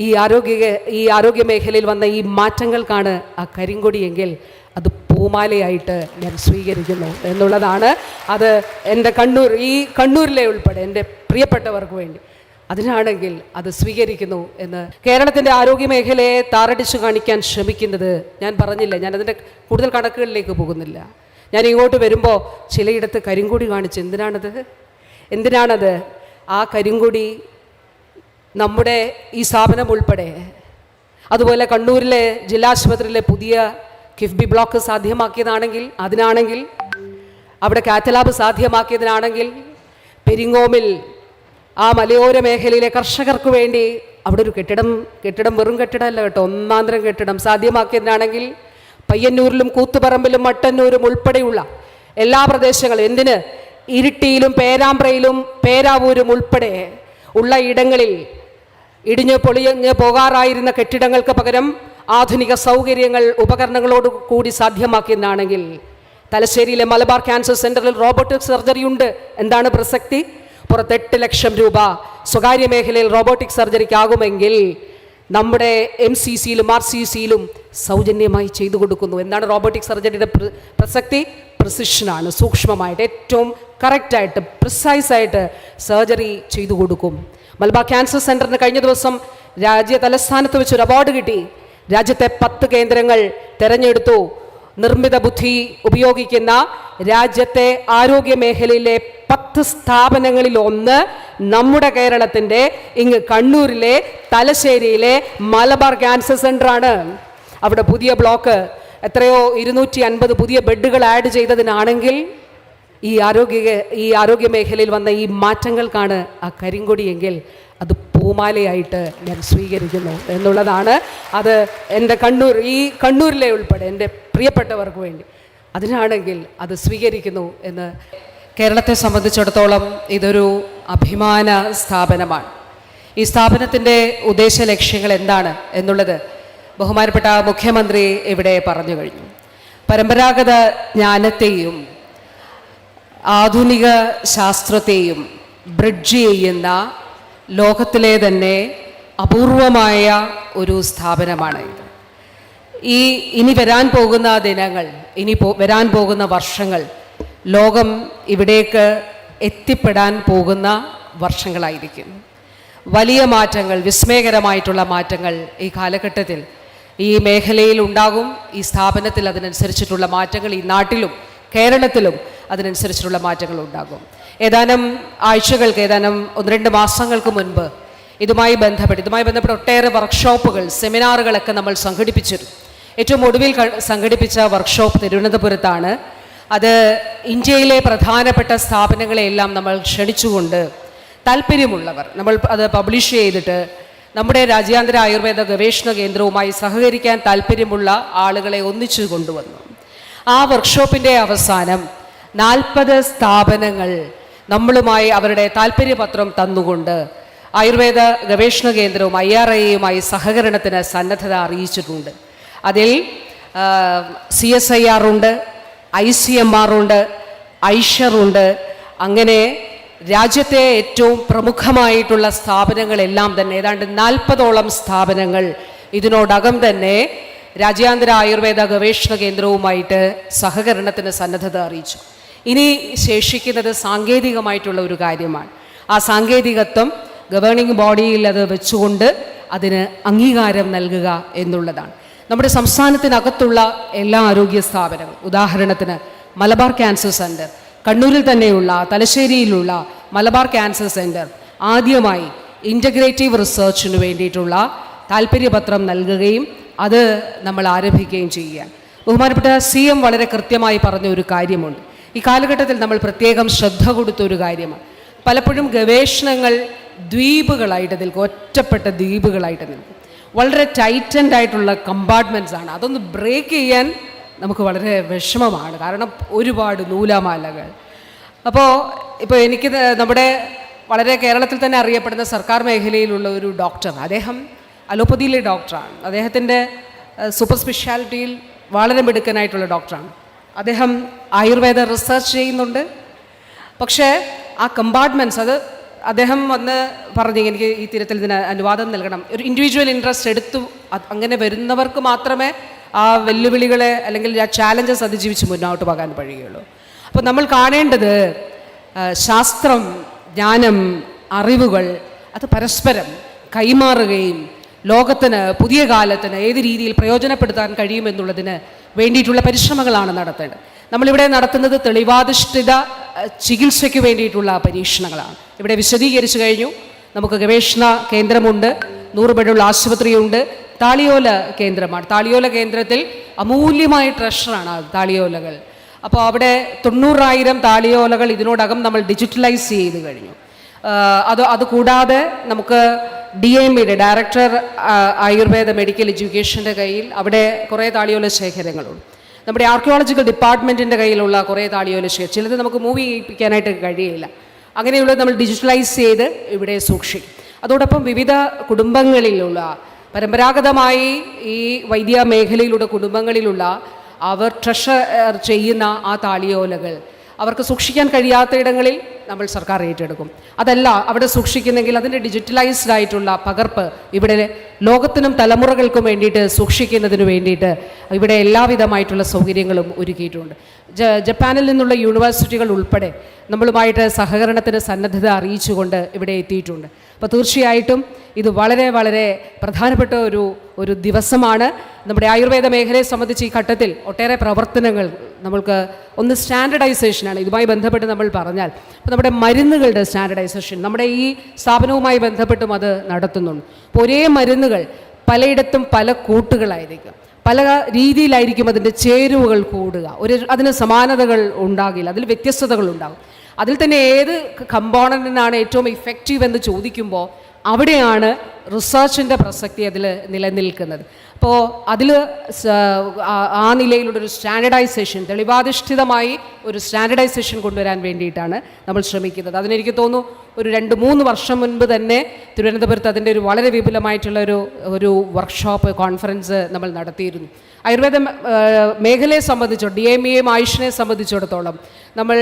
ഈ ആരോഗ്യ മേഖലയിൽ വന്ന ഈ മാറ്റങ്ങൾക്കാണ് ആ കരിങ്കൊടിയെങ്കിൽ അത് പൂമാലയായിട്ട് ഞാൻ സ്വീകരിക്കുന്നു എന്നുള്ളതാണ്. അത് എൻ്റെ കണ്ണൂരിലെ ഉൾപ്പെടെ എൻ്റെ പ്രിയപ്പെട്ടവർക്ക് വേണ്ടി അതിനാണെങ്കിൽ അത് സ്വീകരിക്കുന്നു എന്ന് കേരളത്തിൻ്റെ ആരോഗ്യ മേഖലയെ താറടിച്ചു കാണിക്കാൻ ശ്രമിക്കുന്നത് ഞാൻ പറഞ്ഞില്ല. ഞാൻ അതിൻ്റെ കൂടുതൽ കണക്കുകളിലേക്ക് പോകുന്നില്ല. ഞാൻ ഇങ്ങോട്ട് വരുമ്പോൾ ചിലയിടത്ത് കരിങ്കൊടി കാണിച്ച് എന്തിനാണത്? ആ കരിങ്കൊടി നമ്മുടെ ഈ സ്ഥാപനം ഉൾപ്പെടെ, അതുപോലെ കണ്ണൂരിലെ ജില്ലാശുപത്രിയിലെ പുതിയ കിഫ്ബി ബ്ലോക്ക് സാധ്യമാക്കിയതാണെങ്കിൽ അതിനാണെങ്കിൽ, അവിടെ കാത്തലാബ് സാധ്യമാക്കിയതിനാണെങ്കിൽ, പെരിങ്ങോമിൽ ആ മലയോര മേഖലയിലെ കർഷകർക്ക് വേണ്ടി അവിടെ ഒരു കെട്ടിടം വെറും കെട്ടിടമല്ല കേട്ടോ, ഒന്നാന്തരം കെട്ടിടം സാധ്യമാക്കിയതിനാണെങ്കിൽ, പയ്യന്നൂരിലും കൂത്തുപറമ്പിലും മട്ടന്നൂരും ഉൾപ്പെടെയുള്ള എല്ലാ പ്രദേശങ്ങളും, എന്തിന് ഇരിട്ടിയിലും പേരാമ്പ്രയിലും പേരാവൂരും ഉൾപ്പെടെ ഉള്ള ഇടങ്ങളിൽ ഇടിഞ്ഞ് പൊളിഞ്ഞ് പോകാറായിരുന്ന കെട്ടിടങ്ങൾക്ക് പകരം ആധുനിക സൗകര്യങ്ങൾ ഉപകരണങ്ങളോട് കൂടി സാധ്യമാക്കിയതാണെങ്കിൽ, തലശ്ശേരിയിലെ മലബാർ ക്യാൻസർ സെൻ്ററിൽ റോബോട്ടിക് സർജറി ഉണ്ട്. എന്താണ് പ്രസക്തി? പുറത്ത് 8 ലക്ഷം രൂപ സ്വകാര്യ മേഖലയിൽ റോബോട്ടിക് സർജറിക്കാകുമെങ്കിൽ നമ്മുടെ MCCയിലും RCCയിലും സൗജന്യമായി ചെയ്തു കൊടുക്കുന്നു. എന്താണ് റോബോട്ടിക് സർജറിയുടെ പ്രസക്തി? പ്രിസിഷനാണ്. സൂക്ഷ്മമായിട്ട് ഏറ്റവും കറക്റ്റായിട്ട് പ്രിസൈസായിട്ട് സർജറി ചെയ്തു കൊടുക്കും. മലബാർ ക്യാൻസർ സെൻ്ററിന് കഴിഞ്ഞ ദിവസം രാജ്യ തലസ്ഥാനത്ത് വെച്ചൊരു അവാർഡ് കിട്ടി. രാജ്യത്തെ 10 കേന്ദ്രങ്ങൾ തിരഞ്ഞെടുത്തു. നിർമ്മിത ബുദ്ധി ഉപയോഗിക്കുന്ന രാജ്യത്തെ ആരോഗ്യ മേഖലയിലെ 10 സ്ഥാപനങ്ങളിൽ ഒന്ന് നമ്മുടെ കേരളത്തിൻ്റെ ഇങ്ങ് കണ്ണൂരിലെ തലശ്ശേരിയിലെ മലബാർ ക്യാൻസർ സെൻ്ററാണ്. അവിടെ പുതിയ ബ്ലോക്ക് എത്രയോ 250 പുതിയ ബെഡുകൾ ആഡ് ചെയ്തതിനാണെങ്കിൽ ഈ ആരോഗ്യ മേഖലയിൽ വന്ന ഈ മാറ്റങ്ങൾക്കാണ് ആ കരിങ്കൊടിയെങ്കിൽ അത് പൂമാലയായിട്ട് ഞാൻ സ്വീകരിക്കുന്നു എന്നുള്ളതാണ്. അത് എൻ്റെ കണ്ണൂരിലെ ഉൾപ്പെടെ എൻ്റെ പ്രിയപ്പെട്ടവർക്ക് വേണ്ടി അതിനാണെങ്കിൽ അത് സ്വീകരിക്കുന്നു എന്ന്. കേരളത്തെ സംബന്ധിച്ചിടത്തോളം ഇതൊരു അഭിമാന സ്ഥാപനമാണ്. ഈ സ്ഥാപനത്തിൻ്റെ ഉദ്ദേശ ലക്ഷ്യങ്ങൾ എന്താണ് എന്നുള്ളത് ബഹുമാനപ്പെട്ട മുഖ്യമന്ത്രി ഇവിടെ പറഞ്ഞു കഴിഞ്ഞു. പരമ്പരാഗത ജ്ഞാനത്തെയും ആധുനിക ശാസ്ത്രത്തെയും ബ്രിഡ്ജ് ചെയ്യുന്ന ലോകത്തിലെ തന്നെ അപൂർവമായ ഒരു സ്ഥാപനമാണ് ഇത്. ഇനി വരാൻ പോകുന്ന ദിനങ്ങൾ, വരാൻ പോകുന്ന വർഷങ്ങൾ ലോകം ഇവിടേക്ക് എത്തിപ്പെടാൻ പോകുന്ന വർഷങ്ങളായിരിക്കും. വലിയ മാറ്റങ്ങൾ, വിസ്മയകരമായിട്ടുള്ള മാറ്റങ്ങൾ ഈ കാലഘട്ടത്തിൽ ഈ മേഖലയിൽ ഉണ്ടാകും. ഈ സ്ഥാപനത്തിൽ അതിനനുസരിച്ചിട്ടുള്ള മാറ്റങ്ങൾ, ഈ നാട്ടിലും കേരളത്തിലും അതിനനുസരിച്ചിട്ടുള്ള മാറ്റങ്ങൾ ഉണ്ടാകും. ഏതാനും ആഴ്ചകൾക്ക്, ഏതാനും 1-2 മാസങ്ങൾക്ക് മുൻപ് ഇതുമായി ബന്ധപ്പെട്ട് ഒട്ടേറെ വർക്ക്ഷോപ്പുകൾ, സെമിനാറുകളൊക്കെ നമ്മൾ സംഘടിപ്പിച്ചിരുന്നു. ഏറ്റവും ഒടുവിൽ സംഘടിപ്പിച്ച വർക്ക്ഷോപ്പ് തിരുവനന്തപുരത്താണ്. അത് ഇന്ത്യയിലെ പ്രധാനപ്പെട്ട സ്ഥാപനങ്ങളെയെല്ലാം നമ്മൾ ക്ഷണിച്ചുകൊണ്ട് താല്പര്യമുള്ളവർ, നമ്മൾ അത് പബ്ലിഷ് ചെയ്തിട്ട് നമ്മുടെ രാജ്യാന്തര ആയുർവേദ ഗവേഷണ കേന്ദ്രവുമായി സഹകരിക്കാൻ താല്പര്യമുള്ള ആളുകളെ ഒന്നിച്ചു കൊണ്ടുവന്നു. ആ വർക്ക്ഷോപ്പിൻ്റെ അവസാനം 40 സ്ഥാപനങ്ങൾ നമ്മളുമായി അവരുടെ താല്പര്യപത്രം തന്നുകൊണ്ട് ആയുർവേദ ഗവേഷണ കേന്ദ്രവും IRIയുമായി സഹകരണത്തിന് സന്നദ്ധത അറിയിച്ചിട്ടുണ്ട്. അതിൽ CSIR ഉണ്ട്, ICMR ഉണ്ട്, ഐഷർ ഉണ്ട്. അങ്ങനെ രാജ്യത്തെ ഏറ്റവും പ്രമുഖമായിട്ടുള്ള സ്ഥാപനങ്ങളെല്ലാം തന്നെ ഏതാണ്ട് 40ഓളം സ്ഥാപനങ്ങൾ ഇതിനോടകം തന്നെ രാജ്യാന്തര ആയുർവേദ ഗവേഷണ കേന്ദ്രവുമായിട്ട് സഹകരണത്തിന് സന്നദ്ധത അറിയിച്ചു. ഇനി ശേഷിക്കുന്നത് സാങ്കേതികമായിട്ടുള്ള ഒരു കാര്യമാണ്. ആ സാങ്കേതികത്വം ഗവേണിംഗ് ബോഡിയിൽ അത് വെച്ചുകൊണ്ട് അതിന് അംഗീകാരം നൽകുക എന്നുള്ളതാണ്. നമ്മുടെ സംസ്ഥാനത്തിനകത്തുള്ള എല്ലാ ആരോഗ്യ സ്ഥാപനങ്ങളും, ഉദാഹരണത്തിന് മലബാർ ക്യാൻസർ സെൻ്റർ, കണ്ണൂരിൽ തന്നെയുള്ള തലശ്ശേരിയിലുള്ള മലബാർ ക്യാൻസർ സെൻ്റർ ആദ്യമായി ഇൻ്റഗ്രേറ്റീവ് റിസർച്ചിന് വേണ്ടിയിട്ടുള്ള താല്പര്യപത്രം നൽകുകയും അത് നമ്മൾ ആരംഭിക്കുകയും ചെയ്യുകയാണ്. ബഹുമാനപ്പെട്ട CM വളരെ കൃത്യമായി പറഞ്ഞ ഒരു കാര്യമുണ്ട്. ഈ കാലഘട്ടത്തിൽ നമ്മൾ പ്രത്യേകം ശ്രദ്ധ കൊടുത്ത ഒരു കാര്യമാണ്. പലപ്പോഴും ഗവേഷണങ്ങൾ ദ്വീപുകളായിട്ട് നിൽക്കും, ഒറ്റപ്പെട്ട ദ്വീപുകളായിട്ട് നിൽക്കും. വളരെ ടൈറ്റൻഡ് ആയിട്ടുള്ള കമ്പാർട്ട്മെൻറ്റ്സ് ആണ്. അതൊന്ന് ബ്രേക്ക് ചെയ്യാൻ നമുക്ക് വളരെ വിഷമമാണ്. കാരണം ഒരുപാട് നൂലാമാലകൾ. ഇപ്പോൾ എനിക്ക് നമ്മുടെ വളരെ കേരളത്തിൽ തന്നെ അറിയപ്പെടുന്ന സർക്കാർ മേഖലയിലുള്ള ഒരു ഡോക്ടർ, അദ്ദേഹം അലോപ്പതിയിലെ ഡോക്ടറാണ്. അദ്ദേഹത്തിൻ്റെ സൂപ്പർ സ്പെഷ്യാലിറ്റിയിൽ വളരെ മിടുക്കനായിട്ടുള്ള ഡോക്ടറാണ്. അദ്ദേഹം ആയുർവേദ റിസർച്ച് ചെയ്യുന്നുണ്ട്. പക്ഷേ ആ കമ്പാർട്ട്മെൻറ്റ്സ്, അത് അദ്ദേഹം വന്ന് പറഞ്ഞു എനിക്ക് ഈ തരത്തിൽ ഇതിന് അനുവാദം നൽകണം. ഒരു ഇൻഡിവിജ്വൽ ഇൻട്രസ്റ്റ് എടുത്തു അങ്ങനെ വരുന്നവർക്ക് മാത്രമേ ആ വെല്ലുവിളികളെ അല്ലെങ്കിൽ ആ ചാലഞ്ചസ് അതിജീവിച്ച് മുന്നോട്ട് പോകാൻ കഴിയുകയുള്ളൂ. അപ്പോൾ നമ്മൾ കാണേണ്ടത് ശാസ്ത്രം, ജ്ഞാനം, അറിവുകൾ അത് പരസ്പരം കൈമാറുകയും ലോകത്തിന് പുതിയ കാലത്തിന് ഏത് രീതിയിൽ പ്രയോജനപ്പെടുത്താൻ കഴിയുമെന്നുള്ളതിന് വേണ്ടിയിട്ടുള്ള പരിശ്രമങ്ങളാണ് നടത്തേണ്ടത്. നമ്മളിവിടെ നടത്തുന്നത് തെളിവാധിഷ്ഠിത ചികിത്സയ്ക്ക് വേണ്ടിയിട്ടുള്ള പരീക്ഷണങ്ങളാണ്. ഇവിടെ വിശദീകരിച്ചു കഴിഞ്ഞു. നമുക്ക് ഗവേഷണ കേന്ദ്രമുണ്ട്, 100 ബെഡുള്ള ആശുപത്രിയുണ്ട്, താളിയോല കേന്ദ്രമാണ്. താളിയോല കേന്ദ്രത്തിൽ അമൂല്യമായ ട്രഷറാണ് താളിയോലകൾ. അപ്പോൾ അവിടെ 90,000 താളിയോലകൾ ഇതിനോടകം നമ്മൾ ഡിജിറ്റലൈസ് ചെയ്ത് കഴിഞ്ഞു. അതുകൂടാതെ നമുക്ക് DMEയുടെ ഡയറക്ടർ ആയുർവേദ മെഡിക്കൽ എഡ്യൂക്കേഷൻ്റെ കയ്യിൽ അവിടെ കുറേ താളിയോല ശേഖരങ്ങളുണ്ട്. നമ്മുടെ ആർക്കിയോളജിക്കൽ ഡിപ്പാർട്ട്മെൻറ്റിൻ്റെ കയ്യിലുള്ള കുറേ താളിയോല ശേഖരം, ചിലത് നമുക്ക് മൂവ് ചെയ്യിപ്പിക്കാനായിട്ട് കഴിയില്ല. അങ്ങനെയുള്ളത് നമ്മൾ ഡിജിറ്റലൈസ് ചെയ്ത് ഇവിടെ സൂക്ഷിക്കും. അതോടൊപ്പം വിവിധ കുടുംബങ്ങളിലുള്ള പരമ്പരാഗതമായി ഈ വൈദ്യ മേഖലയിലുള്ള കുടുംബങ്ങളിലുള്ള അവർ ട്രഷർ ചെയ്യുന്ന ആ താളിയോലകൾ അവർക്ക് സൂക്ഷിക്കാൻ കഴിയാത്ത ഇടങ്ങളിൽ നമ്മൾ സർക്കാർ ഏറ്റെടുക്കും. അതല്ല അവിടെ സൂക്ഷിക്കുന്നെങ്കിൽ അതിൻ്റെ ഡിജിറ്റലൈസ്ഡ് ആയിട്ടുള്ള പകർപ്പ് ഇവിടെ ലോകത്തിനും തലമുറകൾക്കും വേണ്ടിയിട്ട് സൂക്ഷിക്കുന്നതിന് വേണ്ടിയിട്ട് ഇവിടെ എല്ലാവിധമായിട്ടുള്ള സൗകര്യങ്ങളും ഒരുക്കിയിട്ടുണ്ട്. ജപ്പാനിൽ നിന്നുള്ള യൂണിവേഴ്സിറ്റികൾ ഉൾപ്പെടെ നമ്മളുമായിട്ട് സഹകരണത്തിന് സന്നദ്ധത അറിയിച്ചുകൊണ്ട് ഇവിടെ എത്തിയിട്ടുണ്ട്. അപ്പോൾ തീർച്ചയായിട്ടും ഇത് വളരെ വളരെ പ്രധാനപ്പെട്ട ഒരു ദിവസമാണ്. നമ്മുടെ ആയുർവേദ മേഖലയെ സംബന്ധിച്ച് ഈ ഘട്ടത്തിൽ ഒട്ടേറെ പ്രവർത്തനങ്ങൾ നമ്മൾക്ക് ഒന്ന് സ്റ്റാൻഡർഡൈസേഷനാണ് ഇതുമായി ബന്ധപ്പെട്ട് നമ്മൾ പറഞ്ഞാൽ. അപ്പോൾ നമ്മുടെ മരുന്നുകളുടെ സ്റ്റാൻഡർഡൈസേഷൻ നമ്മുടെ ഈ സ്ഥാപനവുമായി ബന്ധപ്പെട്ടും അത് നടത്തുന്നുണ്ട്. അപ്പോൾ ഒരേ മരുന്നുകൾ പലയിടത്തും പല കൂട്ടുകളായിരിക്കും, പല രീതിയിലായിരിക്കും അതിൻ്റെ ചേരുവകൾ കൂടുക, അതിന് സമാനതകൾ ഉണ്ടാകില്ല, അതിൽ വ്യത്യസ്തതകൾ ഉണ്ടാകും. അതിൽ തന്നെ ഏത് കമ്പോണൻറ്റിനാണ് ഏറ്റവും ഇഫക്റ്റീവ് എന്ന് ചോദിക്കുമ്പോൾ അവിടെയാണ് റിസർച്ചിൻ്റെ പ്രസക്തി അതിൽ നിലനിൽക്കുന്നത്. അപ്പോൾ അതിൽ ആ നിലയിലുള്ളൊരു സ്റ്റാൻഡർഡൈസേഷൻ, തെളിവാധിഷ്ഠിതമായി ഒരു സ്റ്റാൻഡർഡൈസേഷൻ കൊണ്ടുവരാൻ വേണ്ടിയിട്ടാണ് നമ്മൾ ശ്രമിക്കുന്നത്. അതിനെനിക്ക് തോന്നുന്നു ഒരു 2-3 വർഷം മുൻപ് തന്നെ തിരുവനന്തപുരത്ത് അതിൻ്റെ ഒരു വളരെ വിപുലമായിട്ടുള്ള ഒരു വർക്ക്ഷോപ്പ് കോൺഫറൻസ് നമ്മൾ നടത്തിയിരുന്നു. ആയുർവേദ മേഖലയെ സംബന്ധിച്ചോ DMEയും ആയുഷിനെ സംബന്ധിച്ചിടത്തോളം നമ്മൾ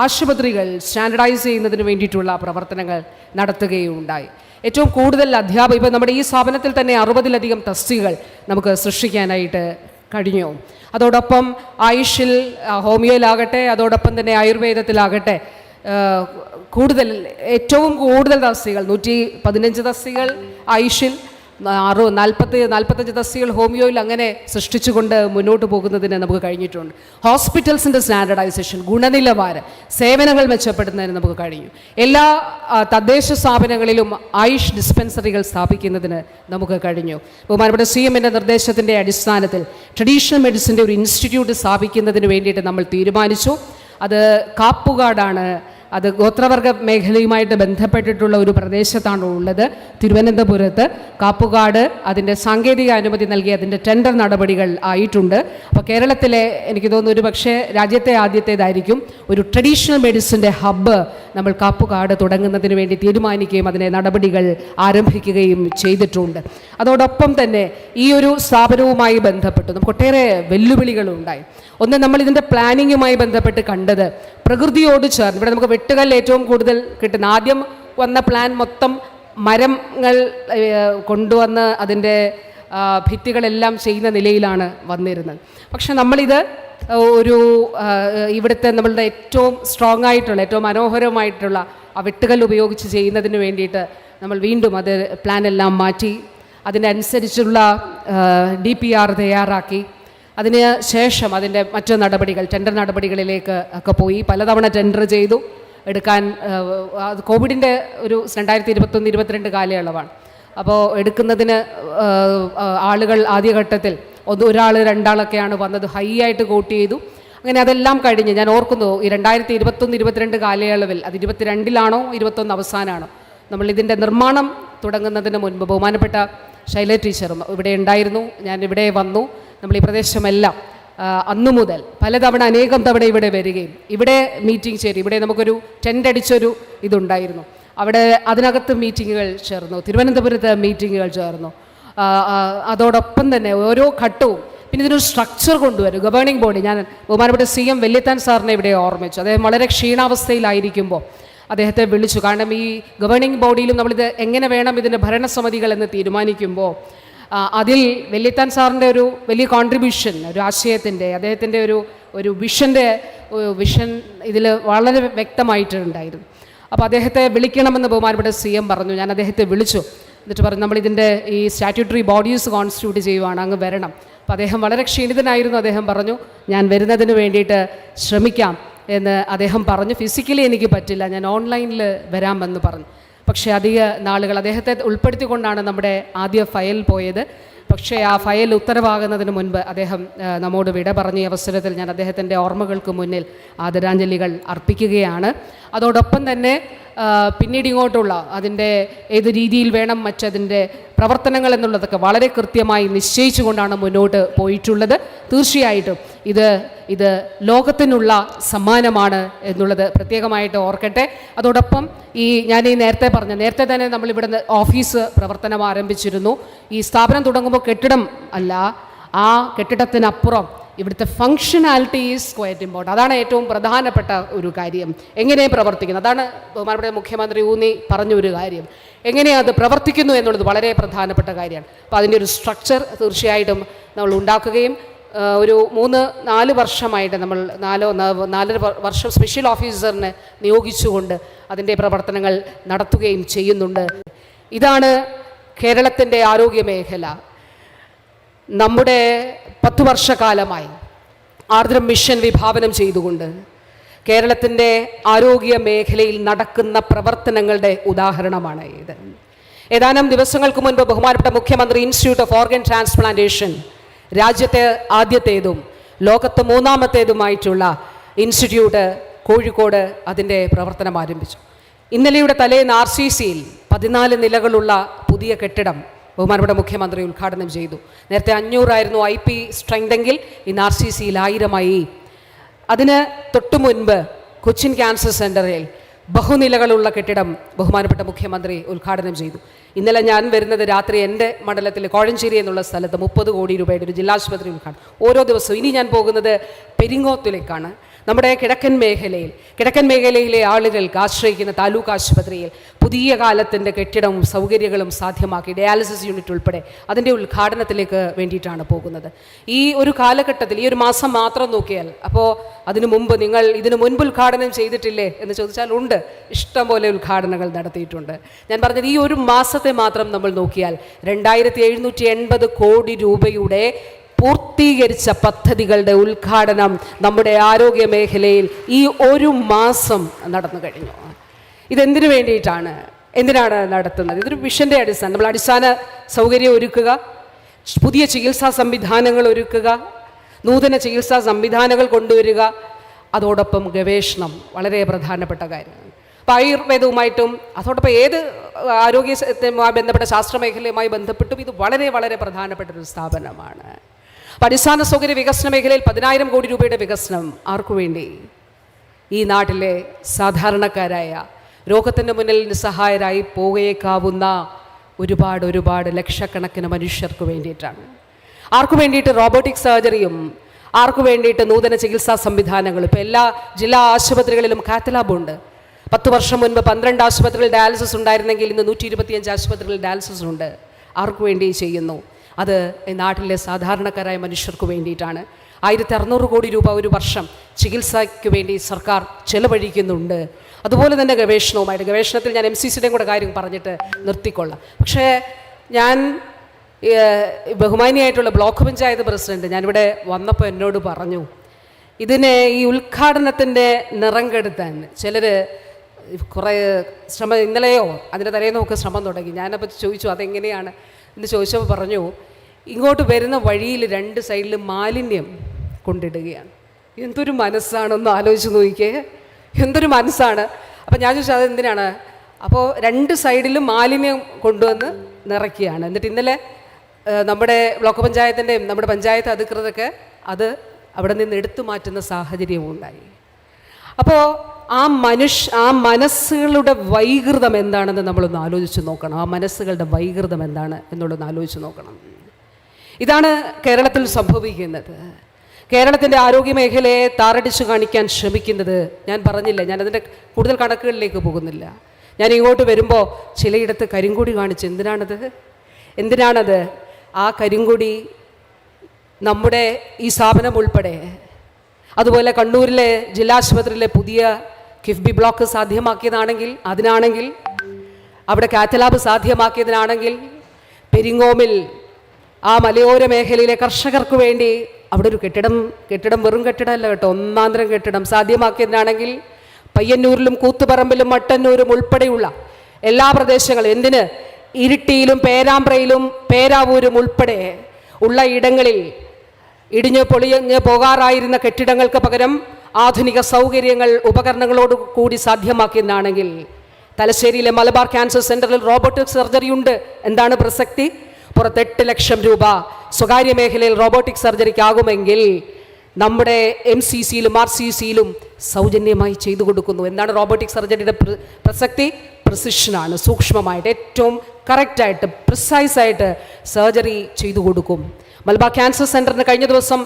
ആശുപത്രികൾ സ്റ്റാൻഡർഡൈസ് ചെയ്യുന്നതിന് വേണ്ടിയിട്ടുള്ള പ്രവർത്തനങ്ങൾ നടത്തുകയുണ്ടായി. ഏറ്റവും കൂടുതൽ ഇപ്പം നമ്മുടെ ഈ സ്ഥാപനത്തിൽ തന്നെ 60-ലധികം തസ്തികകൾ നമുക്ക് സൃഷ്ടിക്കാനായിട്ട് കഴിഞ്ഞു. അതോടൊപ്പം ആയുഷിൽ ഹോമിയോയിലാകട്ടെ അതോടൊപ്പം തന്നെ ആയുർവേദത്തിലാകട്ടെ ഏറ്റവും കൂടുതൽ തസ്തികകൾ 115 തസ്തികകൾ ആയുഷിൽ, 45 തസ്തികകൾ ഹോമിയോയിൽ അങ്ങനെ സൃഷ്ടിച്ചുകൊണ്ട് മുന്നോട്ട് പോകുന്നതിന് നമുക്ക് കഴിഞ്ഞിട്ടുണ്ട്. ഹോസ്പിറ്റൽസിൻ്റെ സ്റ്റാൻഡർഡൈസേഷൻ, ഗുണനിലവാരം, സേവനങ്ങൾ മെച്ചപ്പെടുന്നതിന് നമുക്ക് കഴിഞ്ഞു. എല്ലാ തദ്ദേശ സ്ഥാപനങ്ങളിലും ആയുഷ് ഡിസ്പെൻസറികൾ സ്ഥാപിക്കുന്നതിന് നമുക്ക് കഴിഞ്ഞു. ബഹുമാനപ്പെട്ട CMൻ്റെ നിർദ്ദേശത്തിൻ്റെ അടിസ്ഥാനത്തിൽ ട്രഡീഷണൽ മെഡിസിൻ്റെ ഒരു ഇൻസ്റ്റിറ്റ്യൂട്ട് സ്ഥാപിക്കുന്നതിന് വേണ്ടിയിട്ട് നമ്മൾ തീരുമാനിച്ചു. അത് കാപ്പുകാടാണ്. അത് ഗോത്രവർഗ മേഖലയുമായിട്ട് ബന്ധപ്പെട്ടിട്ടുള്ള ഒരു പ്രദേശത്താണ് ഉള്ളത്, തിരുവനന്തപുരത്ത്. കാപ്പുകാട് അതിൻ്റെ സാങ്കേതിക അനുമതി നൽകി അതിൻ്റെ ടെൻഡർ നടപടികൾ ആയിട്ടുണ്ട്. അപ്പോൾ കേരളത്തിലെ എനിക്ക് തോന്നുന്നു ഒരു പക്ഷേ രാജ്യത്തെ ആദ്യത്തേതായിരിക്കും ഒരു ട്രഡീഷണൽ മെഡിസിൻ്റെ ഹബ്ബ് നമ്മൾ കാപ്പുകാട് തുടങ്ങുന്നതിന് വേണ്ടി തീരുമാനിക്കുകയും അതിനെ നടപടികൾ ആരംഭിക്കുകയും ചെയ്തിട്ടുണ്ട്. അതോടൊപ്പം തന്നെ ഈ ഒരു സ്ഥാപനവുമായി ബന്ധപ്പെട്ട് നമുക്ക് ഒട്ടേറെ വെല്ലുവിളികളുണ്ടായി. ഒന്ന്, നമ്മൾ ഇതിൻ്റെ പ്ലാനിങ്ങുമായി ബന്ധപ്പെട്ട് കണ്ടത് പ്രകൃതിയോട് ചേർന്ന് ഇവിടെ നമുക്ക് വെട്ടുകല്ല് ഏറ്റവും കൂടുതൽ കിട്ടുന്ന, ആദ്യം വന്ന പ്ലാൻ മൊത്തം മരങ്ങൾ കൊണ്ടുവന്ന് അതിൻ്റെ ഭിത്തികളെല്ലാം ചെയ്യുന്ന നിലയിലാണ് വന്നിരുന്നത്. പക്ഷെ നമ്മളിത് ഇവിടുത്തെ നമ്മളുടെ ഏറ്റവും സ്ട്രോങ് ആയിട്ടുള്ള ഏറ്റവും മനോഹരമായിട്ടുള്ള ആ വെട്ടുകല്ല് ഉപയോഗിച്ച് ചെയ്യുന്നതിന് വേണ്ടിയിട്ട് നമ്മൾ വീണ്ടും അത് പ്ലാനെല്ലാം മാറ്റി അതിനനുസരിച്ചുള്ള DPR തയ്യാറാക്കി. അതിന് ശേഷം അതിൻ്റെ മറ്റ് നടപടികൾ, ടെൻഡർ നടപടികളിലേക്ക് ഒക്കെ പോയി. പലതവണ ടെൻഡർ ചെയ്തു എടുക്കാൻ. കോവിഡിൻ്റെ ഒരു 2021-22 കാലയളവാണ്. അപ്പോൾ എടുക്കുന്നതിന് ആളുകൾ ആദ്യഘട്ടത്തിൽ 1-2 വന്നത്, ഹൈ ആയിട്ട് കോട്ട് ചെയ്തു. അങ്ങനെ അതെല്ലാം കഴിഞ്ഞ് ഞാൻ ഓർക്കുന്നു, ഈ 2021-22 കാലയളവിൽ, അത് 22-ലാണോ 21 അവസാനമാണോ, നമ്മളിതിൻ്റെ നിർമ്മാണം തുടങ്ങുന്നതിന് മുൻപ് ബഹുമാനപ്പെട്ട ശൈല ടീച്ചറും ഇവിടെ ഉണ്ടായിരുന്നു. ഞാൻ ഇവിടെ വന്നു. നമ്മൾ ഈ പ്രദേശമെല്ലാം അന്നു മുതൽ പലതവണ അനേകം തവണ ഇവിടെ വരികയും ഇവിടെ മീറ്റിംഗ് ചേരും. ഇവിടെ നമുക്കൊരു ടെൻ്റ് അടിച്ചൊരു ഇതുണ്ടായിരുന്നു. അവിടെ അതിനകത്ത് മീറ്റിങ്ങുകൾ ചേർന്നു, തിരുവനന്തപുരത്ത് മീറ്റിങ്ങുകൾ ചേർന്നു. അതോടൊപ്പം തന്നെ ഓരോ ഘട്ടവും പിന്നെ ഇതിനൊരു സ്ട്രക്ചർ കൊണ്ടുവരും. ഗവേണിംഗ് ബോഡി, ഞാൻ ബഹുമാനപ്പെട്ട CM വല്യത്താൻ സാറിനെ ഇവിടെ ഓർമ്മിച്ചു. അദ്ദേഹം വളരെ ക്ഷീണാവസ്ഥയിലായിരിക്കുമ്പോൾ അദ്ദേഹത്തെ വിളിച്ചു. കാരണം ഈ ഗവേണിംഗ് ബോഡിയിലും നമ്മളിത് എങ്ങനെ വേണം ഇതിൻ്റെ ഭരണസമിതികൾ എന്ന് തീരുമാനിക്കുമ്പോൾ അതിൽ വെല്ലിത്താൻ സാറിൻ്റെ ഒരു വലിയ കോൺട്രിബ്യൂഷൻ, ഒരു ആശയത്തിൻ്റെ, അദ്ദേഹത്തിൻ്റെ ഒരു വിഷൻ ഇതിൽ വളരെ വ്യക്തമായിട്ടുണ്ടായിരുന്നു. അപ്പോൾ അദ്ദേഹത്തെ വിളിക്കണമെന്ന് ബഹുമാനപ്പെട്ട CM പറഞ്ഞു. ഞാൻ അദ്ദേഹത്തെ വിളിച്ചു. എന്നിട്ട് പറഞ്ഞു, നമ്മളിതിൻ്റെ ഈ സ്റ്റാറ്റ്യൂട്ടറി ബോഡീസ് കോൺസ്റ്റിറ്റ്യൂട്ട് ചെയ്യുവാണ്, അങ്ങ് വരണം. അപ്പോൾ അദ്ദേഹം വളരെ ക്ഷീണിതനായിരുന്നു. അദ്ദേഹം പറഞ്ഞു, ഞാൻ വരുന്നതിന് വേണ്ടിയിട്ട് ശ്രമിക്കാം എന്ന് അദ്ദേഹം പറഞ്ഞു. ഫിസിക്കലി എനിക്ക് പറ്റില്ല, ഞാൻ ഓൺലൈനിൽ വരാമെന്ന് പറഞ്ഞു. പക്ഷേ അധിക നാളുകൾ അദ്ദേഹത്തെ ഉൾപ്പെടുത്തിക്കൊണ്ടാണ് നമ്മുടെ ആദ്യ ഫയൽ പോയത്. പക്ഷേ ആ ഫയൽ ഉത്തരവാകുന്നതിന് മുൻപ് അദ്ദേഹം നമ്മോട് വിട പറഞ്ഞ അവസരത്തിൽ ഞാൻ അദ്ദേഹത്തിൻ്റെ ഓർമ്മകൾക്ക് മുന്നിൽ ആദരാഞ്ജലികൾ അർപ്പിക്കുകയാണ്. അതോടൊപ്പം തന്നെ പിന്നീട് ഇങ്ങോട്ടുള്ള അതിൻ്റെ ഏത് രീതിയിൽ വേണം മറ്റതിൻ്റെ പ്രവർത്തനങ്ങൾ എന്നുള്ളതൊക്കെ വളരെ കൃത്യമായി നിശ്ചയിച്ചുകൊണ്ടാണ് മുന്നോട്ട് പോയിട്ടുള്ളത്. തീർച്ചയായിട്ടും ഇത് ലോകത്തിനുള്ള സമ്മാനമാണ് എന്നുള്ളത് പ്രത്യേകമായിട്ട് ഓർക്കട്ടെ. അതോടൊപ്പം ഞാൻ നേരത്തെ തന്നെ നമ്മളിവിടെ ഓഫീസ് പ്രവർത്തനം ആരംഭിച്ചിരുന്നു. ഈ സ്ഥാപനം തുടങ്ങുമ്പോൾ കെട്ടിടം അല്ല, ആ കെട്ടിടത്തിനപ്പുറം ഇവിടുത്തെ ഫങ്ഷനാലിറ്റി ഈസ് ക്വയറ്റ് ഇമ്പോർട്ടൻ്റ്. അതാണ് ഏറ്റവും പ്രധാനപ്പെട്ട ഒരു കാര്യം. എങ്ങനെ പ്രവർത്തിക്കുന്നത്, അതാണ് ബഹുമാനപ്പെട്ട മുഖ്യമന്ത്രി ഊന്നി പറഞ്ഞൊരു കാര്യം. എങ്ങനെയാണ് അത് പ്രവർത്തിക്കുന്നു എന്നുള്ളത് വളരെ പ്രധാനപ്പെട്ട കാര്യമാണ്. അപ്പോൾ അതിൻ്റെ ഒരു സ്ട്രക്ചർ തീർച്ചയായിട്ടും നമ്മൾ ഉണ്ടാക്കുകയും ഒരു 3-4 വർഷമായിട്ട് നമ്മൾ 4 വർഷം സ്പെഷ്യൽ ഓഫീസറിനെ നിയോഗിച്ചുകൊണ്ട് അതിൻ്റെ പ്രവർത്തനങ്ങൾ നടത്തുകയും ചെയ്യുന്നുണ്ട്. ഇതാണ് കേരളത്തിൻ്റെ ആരോഗ്യ മേഖല. നമ്മുടെ 10 വർഷക്കാലമായി ആർദ്രം മിഷൻ വിഭാവനം ചെയ്തുകൊണ്ട് കേരളത്തിൻ്റെ ആരോഗ്യ മേഖലയിൽ നടക്കുന്ന പ്രവർത്തനങ്ങളുടെ ഉദാഹരണമാണ് ഇത്. ഏതാനും ദിവസങ്ങൾക്ക് മുൻപ് ബഹുമാനപ്പെട്ട മുഖ്യമന്ത്രി ഇൻസ്റ്റിറ്റ്യൂട്ട് ഓഫ് ഓർഗൻ ട്രാൻസ്പ്ലാന്റേഷൻ, രാജ്യത്തെ ആദ്യത്തേതും ലോകത്ത് 3ാമത്തേതുമായിട്ടുള്ള ഇൻസ്റ്റിറ്റ്യൂട്ട് കോഴിക്കോട് അതിൻ്റെ പ്രവർത്തനം ആരംഭിച്ചു. ഇന്നലെയുടെ തലേന്ന് RCCയിൽ 14 നിലകളുള്ള പുതിയ കെട്ടിടം ബഹുമാനപ്പെട്ട മുഖ്യമന്ത്രി ഉദ്ഘാടനം ചെയ്തു. നേരത്തെ 500 ആയിരുന്നു IP സ്ട്രെങ്തെങ്കിൽ ഇന്ന് RCCയിൽ 1000 അതിന് തൊട്ടു മുൻപ് കൊച്ചിൻ ക്യാൻസർ സെൻ്ററിൽ ബഹുനിലകളുള്ള കെട്ടിടം ബഹുമാനപ്പെട്ട മുഖ്യമന്ത്രി ഉദ്ഘാടനം ചെയ്തു. ഇന്നലെ ഞാൻ വരുന്നത് രാത്രി എൻ്റെ മണ്ഡലത്തിൽ കോഴഞ്ചേരി എന്നുള്ള സ്ഥലത്ത് 30 കോടി രൂപയുടെ ഒരു ജില്ലാശുപത്രി ഉദ്ഘാടനം. ഓരോ ദിവസവും ഇനി ഞാൻ പോകുന്നത് പെരിങ്ങോത്തിലേക്കാണ്. നമ്മുടെ കിഴക്കൻ മേഖലയിലെ ആളുകൾക്ക് ആശ്രയിക്കുന്ന താലൂക്ക് ആശുപത്രിയിൽ പുതിയ കാലത്തിൻ്റെ കെട്ടിടവും സൗകര്യങ്ങളും സാധ്യമാക്കി ഡയാലിസിസ് യൂണിറ്റ് ഉൾപ്പെടെ അതിൻ്റെ ഉദ്ഘാടനത്തിലേക്ക് വേണ്ടിയിട്ടാണ് പോകുന്നത്. ഈ ഒരു കാലഘട്ടത്തിൽ, ഈ ഒരു മാസം മാത്രം നോക്കിയാൽ, അപ്പോൾ ഇതിനു മുൻപ് ഉദ്ഘാടനം ചെയ്തിട്ടില്ലേ എന്ന് ചോദിച്ചാൽ ഉണ്ട്, ഇഷ്ടംപോലെ ഉദ്ഘാടനങ്ങൾ നടത്തിയിട്ടുണ്ട്. ഞാൻ പറഞ്ഞത് ഈ ഒരു മാസത്തെ മാത്രം നമ്മൾ നോക്കിയാൽ 2780 കോടി രൂപയുടെ പൂർത്തീകരിച്ച പദ്ധതികളുടെ ഉദ്ഘാടനം നമ്മുടെ ആരോഗ്യ മേഖലയിൽ ഈ ഒരു മാസം നടന്നു കഴിഞ്ഞു. ഇതെന്തിനു വേണ്ടിയിട്ടാണ്, എന്തിനാണ് നടത്തുന്നത്? ഇതൊരു വിഷൻ്റെ അടിസ്ഥാനം. നമ്മൾ അടിസ്ഥാന സൗകര്യം ഒരുക്കുക, പുതിയ ചികിത്സാ സംവിധാനങ്ങൾ ഒരുക്കുക, നൂതന ചികിത്സാ സംവിധാനങ്ങൾ കൊണ്ടുവരിക, അതോടൊപ്പം ഗവേഷണം വളരെ പ്രധാനപ്പെട്ട കാര്യമാണ്. അപ്പോൾ ആയുർവേദവുമായിട്ടും അതോടൊപ്പം ഏത് ആരോഗ്യവുമായി ബന്ധപ്പെട്ട ശാസ്ത്രമേഖലയുമായി ബന്ധപ്പെട്ടും ഇത് വളരെ വളരെ പ്രധാനപ്പെട്ട ഒരു സ്ഥാപനമാണ്. അടിസ്ഥാന സൗകര്യ വികസന മേഖലയിൽ 10,000 കോടി രൂപയുടെ വികസനം ആർക്കു വേണ്ടി? ഈ നാട്ടിലെ സാധാരണക്കാരായ രോഗത്തിൻ്റെ മുന്നിൽ നിസ്സഹായരായി പോയേക്കാവുന്ന ഒരുപാട് ലക്ഷക്കണക്കിന് മനുഷ്യർക്ക് വേണ്ടിയിട്ടാണ്. ആർക്കു വേണ്ടിയിട്ട് റോബോട്ടിക് സർജറിയും, ആർക്കു വേണ്ടിയിട്ട് നൂതന ചികിത്സാ സംവിധാനങ്ങളും. ഇപ്പോൾ എല്ലാ ജില്ലാ ആശുപത്രികളിലും കാത്ത് ലാബുണ്ട്. 10 വർഷം മുൻപ് 12 ആശുപത്രികളിൽ ഡയാലിസിസ് ഉണ്ടായിരുന്നെങ്കിൽ ഇന്ന് 125 ആശുപത്രികളിൽ ഡയാലിസിസ് ഉണ്ട്. ആർക്കു വേണ്ടി ചെയ്യുന്നു? അത് നാട്ടിലെ സാധാരണക്കാരായ മനുഷ്യർക്ക് വേണ്ടിയിട്ടാണ്. 1600 കോടി രൂപ ഒരു വർഷം ചികിത്സയ്ക്ക് വേണ്ടി സർക്കാർ ചെലവഴിക്കുന്നുണ്ട്. അതുപോലെ തന്നെ ഗവേഷണത്തിൽ ഞാൻ MCCയുടെയും കൂടെ കാര്യം പറഞ്ഞിട്ട് നിർത്തിക്കൊള്ളാം. പക്ഷേ ഞാൻ ബഹുമാനിയായിട്ടുള്ള ബ്ലോക്ക് പഞ്ചായത്ത് പ്രസിഡന്റ് ഞാനിവിടെ വന്നപ്പോൾ എന്നോട് പറഞ്ഞു, ഇതിനെ ഈ ഉദ്ഘാടനത്തിൻ്റെ നിറം കെടുത്താൻ ചിലർ കുറേ ശ്രമം, ഇന്നലെയോ അതിൻ്റെ തലേന്നോ ഒക്കെ ശ്രമം തുടങ്ങി. ഞാനപ്പോൾ ചോദിച്ചു അതെങ്ങനെയാണ് എന്ന് ചോദിച്ചപ്പോൾ പറഞ്ഞു, ഇങ്ങോട്ട് വരുന്ന വഴിയിൽ 2 സൈഡിലും മാലിന്യം കൊണ്ടിടുകയാണ്. എന്തൊരു മനസ്സാണെന്ന് ആലോചിച്ച് നോക്കിയേ, എന്തൊരു മനസ്സാണ്. അപ്പം ഞാൻ ചോദിച്ചു അതെന്തിനാണ്? അപ്പോൾ 2 സൈഡിലും മാലിന്യം കൊണ്ടുവന്ന് നിറയ്ക്കുകയാണ്. എന്നിട്ട് ഇന്നലെ നമ്മുടെ ബ്ലോക്ക് പഞ്ചായത്തിൻ്റെയും നമ്മുടെ പഞ്ചായത്ത് അധികൃതരൊക്കെ അത് അവിടെ നിന്ന് എടുത്തു മാറ്റുന്ന സാഹചര്യവും ഉണ്ടായി. അപ്പോൾ ആ മനസ്സുകളുടെ വൈകൃതം എന്താണെന്ന് നമ്മളൊന്ന് ആലോചിച്ച് നോക്കണം. ആ മനസ്സുകളുടെ വൈകൃതം എന്താണ് എന്നുള്ളതൊന്ന് ആലോചിച്ച് നോക്കണം. ഇതാണ് കേരളത്തിൽ സംഭവിക്കുന്നത്. കേരളത്തിൻ്റെ ആരോഗ്യ മേഖലയെ താറടിച്ചു കാണിക്കാൻ ശ്രമിക്കുന്നത് ഞാൻ പറഞ്ഞില്ല, ഞാനതിൻ്റെ കൂടുതൽ കണക്കുകളിലേക്ക് പോകുന്നില്ല. ഞാൻ ഇങ്ങോട്ട് വരുമ്പോൾ ചിലയിടത്ത് കരിങ്കൊടി കാണിച്ച് എന്തിനാണത്? ആ കരിങ്കൊടി നമ്മുടെ ഈ സ്ഥാപനം ഉൾപ്പെടെ, അതുപോലെ കണ്ണൂരിലെ ജില്ലാശുപത്രിയിലെ പുതിയ കിഫ്ബി ബ്ലോക്ക് സാധ്യമാക്കിയതാണെങ്കിൽ അതിനാണെങ്കിൽ, അവിടെ കാത്തലാബ് സാധ്യമാക്കിയതിനാണെങ്കിൽ, പെരിങ്ങോമിൽ ആ മലയോര മേഖലയിലെ കർഷകർക്ക് വേണ്ടി അവിടെ ഒരു കെട്ടിടം വെറും കെട്ടിടമല്ല കേട്ടോ, ഒന്നാന്തരം കെട്ടിടം സാധ്യമാക്കിയതിനാണെങ്കിൽ, പയ്യന്നൂരിലും കൂത്തുപറമ്പിലും മട്ടന്നൂരും ഉൾപ്പെടെയുള്ള എല്ലാ പ്രദേശങ്ങളും, എന്തിന് ഇരിട്ടിയിലും പേരാമ്പ്രയിലും പേരാവൂരും ഉൾപ്പെടെ ഉള്ള ഇടങ്ങളിൽ ഇടിഞ്ഞ് പൊളിഞ്ഞ് പോകാറായിരുന്ന കെട്ടിടങ്ങൾക്ക് പകരം ആധുനിക സൗകര്യങ്ങൾ ഉപകരണങ്ങളോട് കൂടി സാധ്യമാക്കിയതാണെങ്കിൽ, തലശ്ശേരിയിലെ മലബാർ ക്യാൻസർ സെൻ്ററിൽ റോബോട്ടിക് സർജറി ഉണ്ട്. എന്താണ് പ്രസക്തി? പുറത്ത് 8 ലക്ഷം രൂപ സ്വകാര്യ മേഖലയിൽ റോബോട്ടിക് സർജറിക്കാകുമെങ്കിൽ നമ്മുടെ MCCയിലും RCCയിലും സൗജന്യമായി ചെയ്തു കൊടുക്കുന്നു. എന്താണ് റോബോട്ടിക് സർജറിയുടെ പ്രസക്തി? പ്രിസിഷനാണ്. സൂക്ഷ്മമായിട്ട് ഏറ്റവും കറക്റ്റായിട്ട് പ്രിസൈസായിട്ട് സർജറി ചെയ്തു കൊടുക്കും. മലബാർ ക്യാൻസർ സെൻ്ററിന് കഴിഞ്ഞ ദിവസം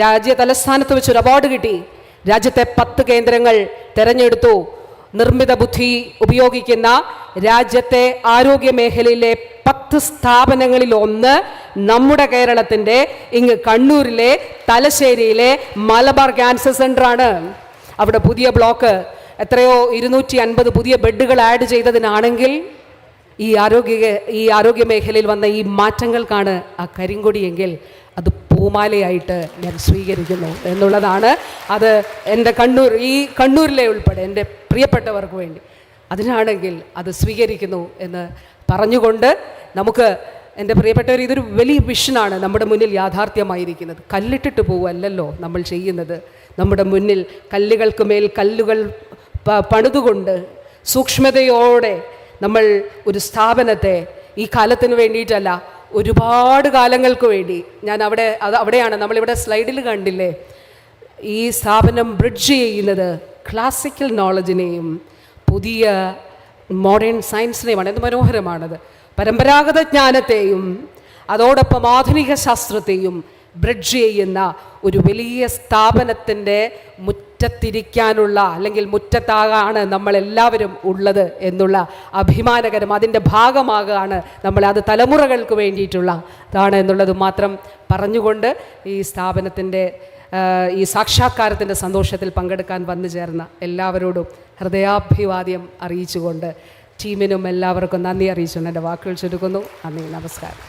രാജ്യ തലസ്ഥാനത്ത് വെച്ചൊരു അവാർഡ് കിട്ടി. രാജ്യത്തെ 10 കേന്ദ്രങ്ങൾ തിരഞ്ഞെടുത്തു. നിർമ്മിത ബുദ്ധി ഉപയോഗിക്കുന്ന രാജ്യത്തെ ആരോഗ്യ മേഖലയിലെ 10 സ്ഥാപനങ്ങളിൽ ഒന്ന് നമ്മുടെ കേരളത്തിൻ്റെ ഇങ്ങ് കണ്ണൂരിലെ തലശ്ശേരിയിലെ മലബാർ ക്യാൻസർ സെൻ്ററാണ്. അവിടെ പുതിയ ബ്ലോക്ക് എത്രയോ 250 പുതിയ ബെഡുകൾ ആഡ് ചെയ്തതിനാണെങ്കിൽ ഈ ആരോഗ്യ മേഖലയിൽ വന്ന ഈ മാറ്റങ്ങൾക്കാണ് ആ കരിങ്കൊടിയെങ്കിൽ അത് പൂമാലയായിട്ട് ഞാൻ സ്വീകരിക്കുന്നു എന്നുള്ളതാണ്. അത് എൻ്റെ കണ്ണൂരിലെ ഉൾപ്പെടെ എൻ്റെ പ്രിയപ്പെട്ടവർക്ക് വേണ്ടി അതിനാണെങ്കിൽ അത് സ്വീകരിക്കുന്നു എന്ന് പറഞ്ഞുകൊണ്ട് നമുക്ക്, എൻ്റെ പ്രിയപ്പെട്ടവർ, ഇതൊരു വലിയ വിഷനാണ് നമ്മുടെ മുന്നിൽ യാഥാർത്ഥ്യമായിരിക്കുന്നത്. കല്ലിട്ടിട്ട് പോവല്ലല്ലോ നമ്മൾ ചെയ്യുന്നത്. നമ്മുടെ മുന്നിൽ കല്ലുകൾക്ക് മേൽ കല്ലുകൾ പണിതുകൊണ്ട് സൂക്ഷ്മതയോടെ നമ്മൾ ഒരു സ്ഥാപനത്തെ ഈ കാലത്തിന് വേണ്ടിയിട്ടല്ല, ഒരുപാട് കാലങ്ങൾക്ക് വേണ്ടി, അവിടെയാണ് നമ്മളിവിടെ സ്ലൈഡിൽ കണ്ടില്ലേ, ഈ സ്ഥാപനം ബ്രിഡ്ജ് ചെയ്യുന്നത് ക്ലാസിക്കൽ നോളജിനെയും പുതിയ മോഡേൺ സയൻസിനെയുമാണ്. എന്ത് മനോഹരമാണത്! പരമ്പരാഗത ജ്ഞാനത്തെയും അതോടൊപ്പം ആധുനിക ശാസ്ത്രത്തെയും ബ്രിഡ്ജ് ചെയ്യുന്ന ഒരു വലിയ സ്ഥാപനത്തിൻ്റെ മുറ്റത്തിരിക്കാനുള്ള, അല്ലെങ്കിൽ മുറ്റത്താകാണ് നമ്മളെല്ലാവരും ഉള്ളത് എന്നുള്ള അഭിമാനകരം, അതിൻ്റെ ഭാഗമാകാണ് നമ്മൾ. അത് തലമുറകൾക്ക് വേണ്ടിയിട്ടുള്ളതാണ് എന്നുള്ളത് മാത്രം പറഞ്ഞുകൊണ്ട് ഈ സ്ഥാപനത്തിൻ്റെ ഈ സാക്ഷാത്കാരത്തിൻ്റെ സന്തോഷത്തിൽ പങ്കെടുക്കാൻ വന്നു ചേർന്ന എല്ലാവരോടും ഹൃദയാഭിവാദ്യം അറിയിച്ചുകൊണ്ട് ടീമിനും എല്ലാവർക്കും നന്ദി അറിയിച്ചുകൊണ്ട് എൻ്റെ വാക്കുകൾ ചുരുക്കുന്നു. നന്ദി, നമസ്കാരം.